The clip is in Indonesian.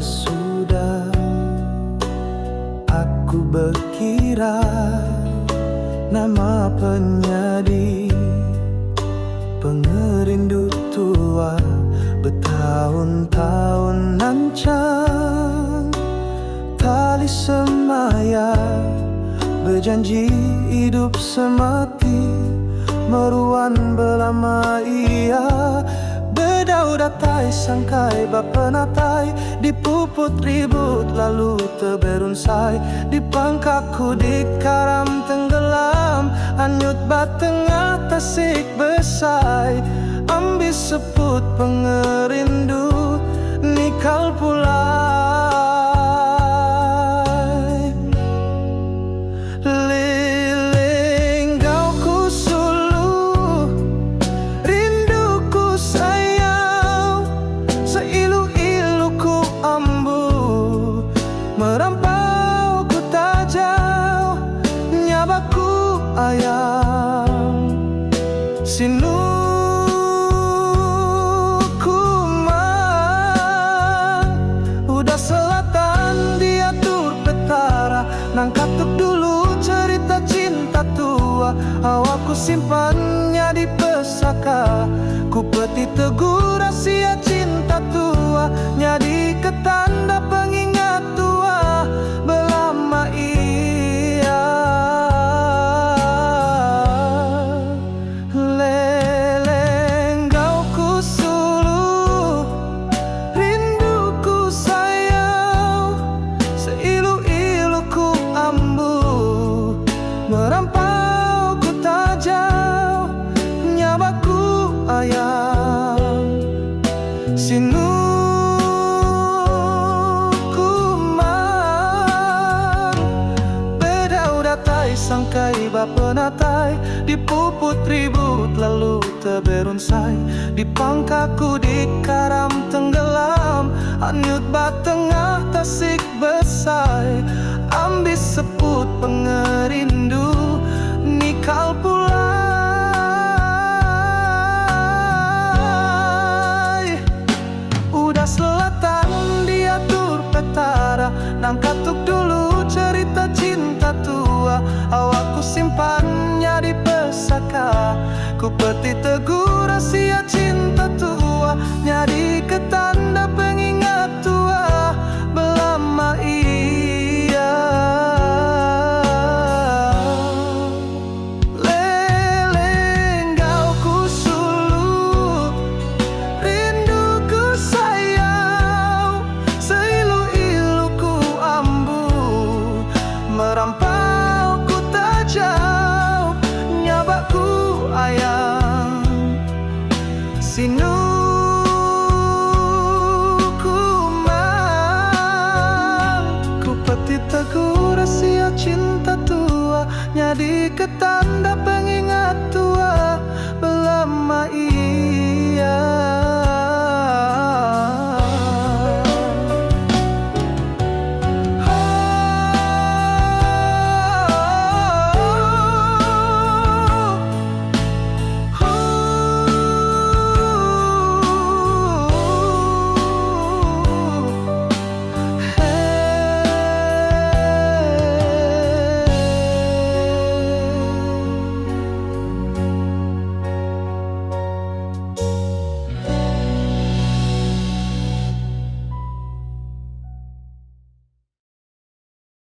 sudah aku berkira nama penyadi pengerindu tua bertahun-tahun nancang tali semaya berjanji hidup semati meruan belama ia berdaudatai sangkai bapenatai dipuput ribut lalu teberunsai di pangkaku di karam tenggelam anyut batengah tasik besai ambis seput pengerindu nikal pulai liling gau ku suluh rinduku sayang seilu-ilu ku ambu merampau ku tajau nyabaku ayam sinu nang katuk dulu cerita cinta tua awakku simpannya di pesaka ku peti teguh rahasia cinta tua nyadi ketanda pengingat tua belama ia leleng gau ku suluh rinduku sayang seilu-ilu ku merampau ku tajau nyabaku ayam sinu kumang berdaudatai sangkai bapenatai dipuput ribut lalu teberunsai di pangkaku di karam tenggelam anyut batengah tasik besai ambis seput pengerindu nikal pulai udah selatan diatur petara nang katuk dulu cerita cinta tua awakku simpannya di pesaka ku peti teguh rahasia cinta tua nyadi ketanda pengingat tua belama ia leleng gau ku suluh rinduku sayang seilu-ilu ku ambu merampau ku tajau nyabaku ayam sinu teguh rahasia cinta tua nyadi ketat